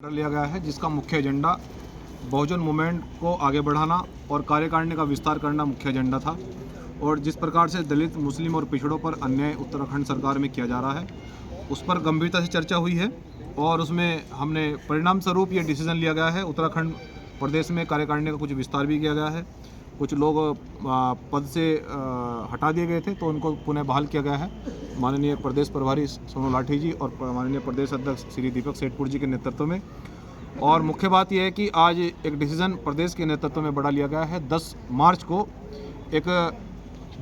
कर लिया गया है, जिसका मुख्य एजेंडा बहुजन मूवमेंट को आगे बढ़ाना और कार्यकारिणी का विस्तार करना मुख्य एजेंडा था। और जिस प्रकार से दलित, मुस्लिम और पिछड़ों पर अन्याय उत्तराखंड सरकार में किया जा रहा है, उस पर गंभीरता से चर्चा हुई है और उसमें हमने परिणाम स्वरूप ये डिसीजन लिया गया है। उत्तराखंड प्रदेश में कार्यकारिणी का कुछ विस्तार भी किया गया है। कुछ लोग पद से हटा दिए गए थे तो उनको पुनः बहाल किया गया है। माननीय प्रदेश प्रभारी सोनू लाठी जी और माननीय प्रदेश अध्यक्ष श्री दीपक सेठपुर जी के नेतृत्व में। और मुख्य बात यह है कि आज एक डिसीजन प्रदेश के नेतृत्व में बड़ा लिया गया है। 10 मार्च को एक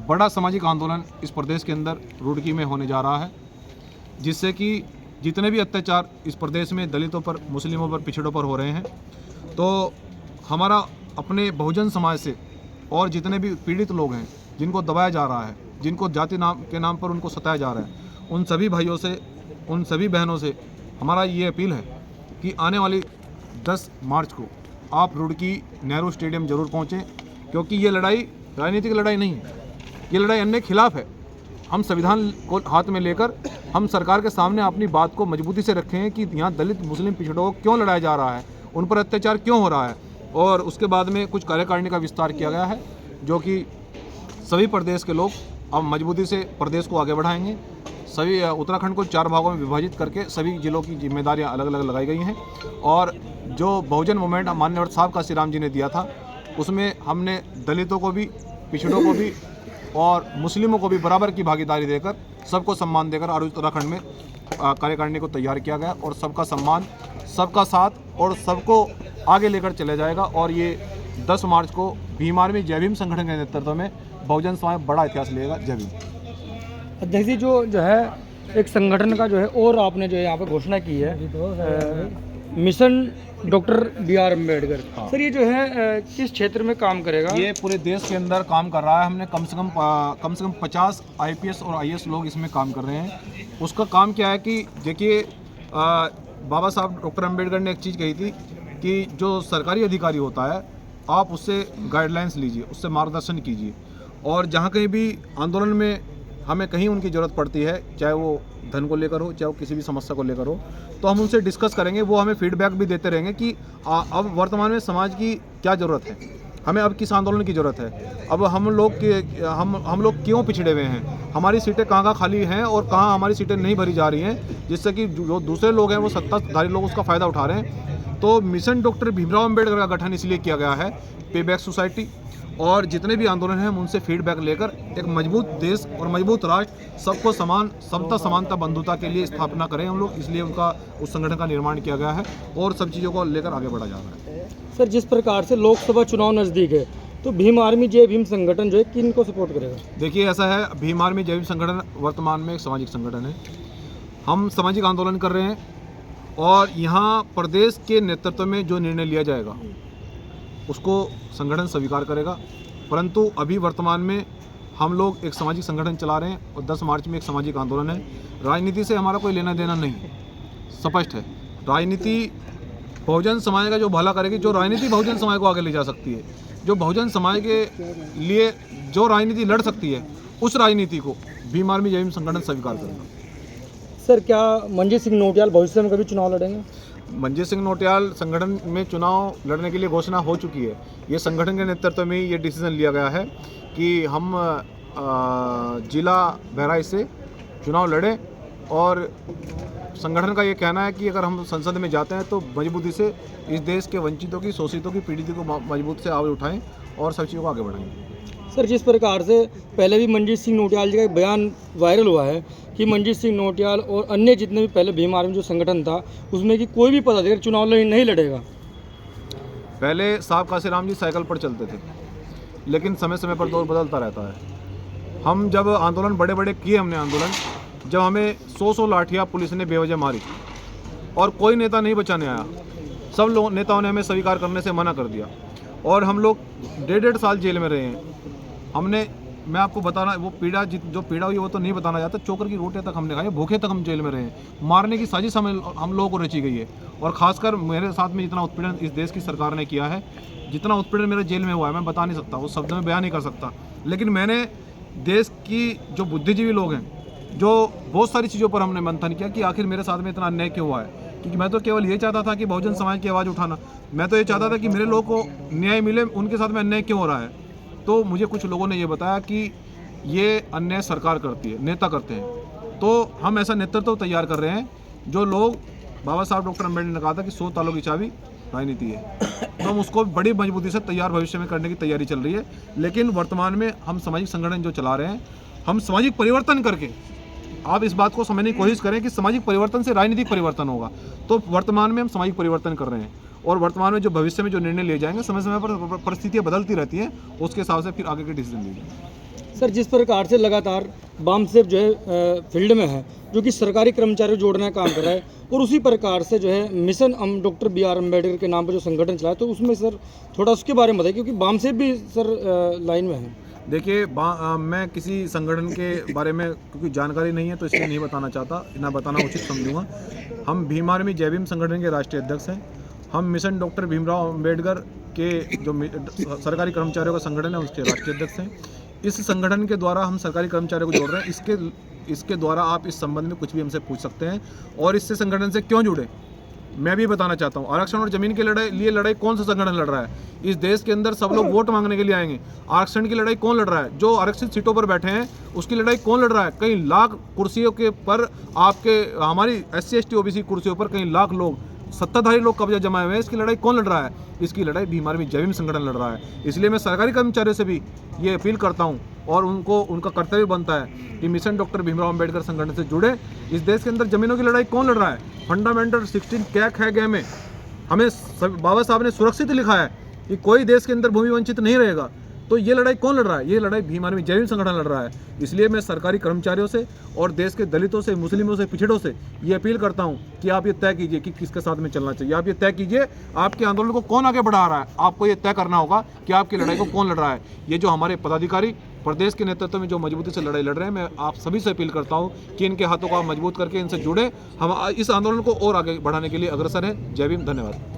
बड़ा सामाजिक आंदोलन इस प्रदेश के अंदर रुड़की में होने जा रहा है, जिससे कि जितने भी अत्याचार इस प्रदेश में दलितों पर, मुस्लिमों पर, पिछड़ों पर हो रहे हैं, तो हमारा अपने बहुजन समाज से और जितने भी पीड़ित लोग हैं, जिनको दबाया जा रहा है, जिनको जाति नाम के नाम पर उनको सताया जा रहा है, उन सभी भाइयों से, उन सभी बहनों से हमारा ये अपील है कि आने वाली 10 मार्च को आप रुड़की नेहरू स्टेडियम जरूर पहुँचें, क्योंकि ये लड़ाई राजनीतिक लड़ाई नहीं है, ये लड़ाई अन्य के खिलाफ है। हम संविधान को हाथ में लेकर हम सरकार के सामने अपनी बात को मजबूती से रखें कि यहाँ दलित, मुस्लिम, पिछड़ों को क्यों लड़ाया जा रहा है, उन पर अत्याचार क्यों हो रहा है। और उसके बाद में कुछ कार्यकारिणी का विस्तार किया गया है, जो कि सभी प्रदेश के लोग अब मजबूती से प्रदेश को आगे बढ़ाएंगे। सभी उत्तराखंड को 4 भागों में विभाजित करके सभी जिलों की जिम्मेदारियां अलग अलग लगाई गई हैं। और जो बहुजन मूवमेंट माननीय साहब काशीराम जी ने दिया था, उसमें हमने दलितों को भी, पिछड़ों को भी और मुस्लिमों को भी बराबर की भागीदारी देकर, सबको सम्मान देकर और उत्तराखंड में कार्यकारिणी को तैयार किया गया। और सबका सम्मान, सबका साथ और सबको आगे लेकर चला जाएगा। और ये 10 मार्च को भीम आर्मी जय भीम संगठन के नेतृत्व में बहुजन समाज बड़ा इतिहास लेगा। जय भीम। अध्यक्ष जी, जो है एक संगठन का जो है और आपने जो है यहाँ पे घोषणा की है, मिशन डॉक्टर बी.आर. अम्बेडकर। हाँ। सर, ये जो है किस क्षेत्र में काम करेगा? ये पूरे देश के अंदर काम कर रहा है। हमने कम से कम 50 IPS और IAS लोग इसमें काम कर रहे हैं। उसका काम क्या है कि देखिए, बाबा साहब डॉक्टर अम्बेडकर ने एक चीज़ कही थी कि जो सरकारी अधिकारी होता है, आप उससे गाइडलाइंस लीजिए, उससे मार्गदर्शन कीजिए। और जहाँ कहीं भी आंदोलन में हमें कहीं उनकी ज़रूरत पड़ती है, चाहे वो धन को लेकर हो, चाहे वो किसी भी समस्या को लेकर हो, तो हम उनसे डिस्कस करेंगे। वो हमें फीडबैक भी देते रहेंगे कि अब वर्तमान में समाज की क्या ज़रूरत है, हमें अब किस आंदोलन की ज़रूरत है, अब हम लोग क्यों पिछड़े हुए हैं, हमारी सीटें कहाँ खाली हैं और कहाँ हमारी सीटें नहीं भरी जा रही हैं, जिससे कि जो दूसरे लोग हैं, वो सत्ताधारी लोग उसका फ़ायदा उठा रहे हैं। तो मिशन डॉक्टर भीमराव अम्बेडकर का गठन इसलिए किया गया है, पे बैक सोसाइटी और जितने भी आंदोलन हैं, हम उनसे फीडबैक लेकर एक मजबूत देश और मजबूत राष्ट्र, सबको समान, समता, समानता, बंधुता के लिए स्थापना करें हम लोग। इसलिए उस संगठन का निर्माण किया गया है और सब चीज़ों को लेकर आगे बढ़ा जा रहा है। सर, जिस प्रकार से लोकसभा चुनाव नज़दीक है, तो भीम आर्मी जय भीम संगठन जो है किन को सपोर्ट करेगा? देखिए, ऐसा है, भीम आर्मी जय भीम संगठन वर्तमान में एक सामाजिक संगठन है। हम सामाजिक आंदोलन कर रहे हैं और यहाँ प्रदेश के नेतृत्व में जो निर्णय लिया जाएगा उसको संगठन स्वीकार करेगा। परंतु अभी वर्तमान में हम लोग एक सामाजिक संगठन चला रहे हैं और 10 मार्च में एक सामाजिक आंदोलन है। राजनीति से हमारा कोई लेना देना नहीं है, स्पष्ट है। राजनीति बहुजन समाज का जो भला करेगी, जो राजनीति बहुजन समाज को आगे ले जा सकती है, जो बहुजन समाज के लिए जो राजनीति लड़ सकती है, उस राजनीति को भीम आर्मी जय भीम संगठन स्वीकार करेगा। सर, क्या मंजीत सिंह नोटियाल भविष्य में कभी चुनाव लड़ेंगे? मंजीत सिंह नोटियाल संगठन में चुनाव लड़ने के लिए घोषणा हो चुकी है। ये संगठन के नेतृत्व में ये डिसीजन लिया गया है कि हम जिला बहराइच से चुनाव लड़ें। और संगठन का ये कहना है कि अगर हम संसद में जाते हैं तो मजबूती से इस देश के वंचितों की, शोषितों की, पीड़ितों को मजबूत से आवाज़ उठाएं और सब चीज़ों को आगे बढ़ाएं। सर, जिस प्रकार से पहले भी मंजीत सिंह नोटियाल जी का एक बयान वायरल हुआ है कि मंजीत सिंह नोटियाल और अन्य जितने भी पहले भीम आर्मी जो संगठन था, उसमें कि कोई भी पदाधिकारी चुनाव नहीं लड़ेगा। पहले साहब काशीराम जी साइकिल पर चलते थे, लेकिन समय समय पर दौर बदलता रहता है। हम जब आंदोलन बड़े बड़े किए, हमने आंदोलन, जब हमें 100 लाठियाँ पुलिस ने बेवजह मारी और कोई नेता नहीं बचाने आया, सब लोग नेताओं ने हमें स्वीकार करने से मना कर दिया और हम लोग 1.5 साल जेल में रहे हैं। मैं आपको बताना, वो जो पीड़ा हुई वो तो नहीं बताना चाहता। चोकर की रोटियां तक हमने खाई, भूखे तक हम जेल में रहे हैं। मारने की साजिश हम लोगों को रची गई है। और खासकर मेरे साथ में जितना उत्पीड़न इस देश की सरकार ने किया है, जितना उत्पीड़न मेरे जेल में हुआ है, मैं बता नहीं सकता, उस शब्द में बयान नहीं कर सकता। लेकिन मैंने देश की जो बुद्धिजीवी लोग हैं, जो बहुत सारी चीज़ों पर हमने मंथन किया कि आखिर मेरे साथ में इतना अन्याय क्यों हुआ है, क्योंकि मैं तो केवल ये चाहता था कि बहुजन समाज की आवाज़ उठाना। मैं तो ये चाहता था कि मेरे लोगों को न्याय मिले, उनके साथ में अन्याय क्यों हो रहा है। तो मुझे कुछ लोगों ने ये बताया कि ये अन्याय सरकार करती है, नेता करते हैं। तो हम ऐसा नेतृत्व तैयार कर रहे हैं जो लोग, बाबा साहब डॉक्टर अम्बेडकर ने कहा था कि 100 तालों की चाबी राजनीति है, तो हम उसको बड़ी मजबूती से तैयार भविष्य में करने की तैयारी चल रही है। लेकिन वर्तमान में हम सामाजिक संगठन जो चला रहे हैं, हम सामाजिक परिवर्तन करके, आप इस बात को समझने की कोशिश करें कि सामाजिक परिवर्तन से राजनीतिक परिवर्तन होगा। तो वर्तमान में हम सामाजिक परिवर्तन कर रहे हैं और वर्तमान में जो भविष्य में जो निर्णय लिए जाएंगे, समय समय पर परिस्थितियाँ बदलती रहती हैं, उसके हिसाब से फिर आगे के डिसीजन लिए जाएंगे। सर, जिस प्रकार से लगातार बामसेफ जो है फील्ड में है, जो कि सरकारी कर्मचारियों को जोड़ने का काम कर रहा है, और उसी प्रकार से जो है मिशन डॉक्टर BR अम्बेडकर के नाम पर जो संगठन चला है, तो उसमें सर थोड़ा उसके बारे में बताइए, क्योंकि बामसेफ भी सर लाइन में है। देखिए, मैं किसी संगठन के बारे में क्योंकि जानकारी नहीं है तो इसलिए नहीं बताना चाहता, ना बताना उचित समझूंगा। हम भीम आर्मी जय भीम संगठन के राष्ट्रीय अध्यक्ष हैं। हम मिशन डॉक्टर भीमराव अम्बेडकर के जो सरकारी कर्मचारियों का संगठन है उसके राष्ट्रीय अध्यक्ष हैं। इस संगठन के द्वारा हम सरकारी कर्मचारियों को जोड़ रहे हैं। इसके द्वारा आप इस संबंध में कुछ भी हमसे पूछ सकते हैं और इससे संगठन से क्यों जुड़े मैं भी बताना चाहता हूँ। आरक्षण और जमीन के लिए लड़ाई कौन सा संगठन लड़ रहा है? इस देश के अंदर सब लोग वोट मांगने के लिए आएंगे। आरक्षण की लड़ाई कौन लड़ रहा है? जो आरक्षित सीटों पर बैठे हैं उसकी लड़ाई कौन लड़ रहा है? कई लाख कुर्सियों के पर आपके हमारी SC ST OBC कुर्सियों पर कई लाख लोग, सत्ताधारी लोग कब्जा जमाए हुए हैं। इसकी लड़ाई कौन लड़ रहा है? इसकी लड़ाई भीम आर्मी जय भीम संगठन लड़ रहा है। इसलिए मैं सरकारी कर्मचारियों से भी ये अपील करता हूँ और उनका कर्तव्य बनता है कि मिशन डॉक्टर भीमराव अम्बेडकर संगठन से जुड़े। इस देश के अंदर जमीनों की लड़ाई कौन लड़ रहा है? फंडामेंटल 16 कैक है गए में हमें बाबा साहब ने सुरक्षित लिखा है कि कोई देश के अंदर भूमि वंचित नहीं रहेगा। तो ये लड़ाई कौन लड़ रहा है? ये लड़ाई भीम आर्मी जय भीम संगठन लड़ रहा है। इसलिए मैं सरकारी कर्मचारियों से और देश के दलितों से, मुस्लिमों से, पिछड़ों से ये अपील करता हूं कि आप ये तय कीजिए कि किसके साथ में चलना चाहिए। आप ये तय कीजिए आपके आंदोलन को कौन आगे बढ़ा रहा है। आपको ये तय करना होगा कि आपकी लड़ाई को कौन लड़ रहा है। ये जो हमारे पदाधिकारी प्रदेश के नेतृत्व में जो मजबूती से लड़ाई लड़ रहे हैं, मैं आप सभी से अपील करता हूं कि इनके हाथों को आप मजबूत करके इनसे जुड़े। हम इस आंदोलन को और आगे बढ़ाने के लिए अग्रसर हैं। जय भीम, धन्यवाद।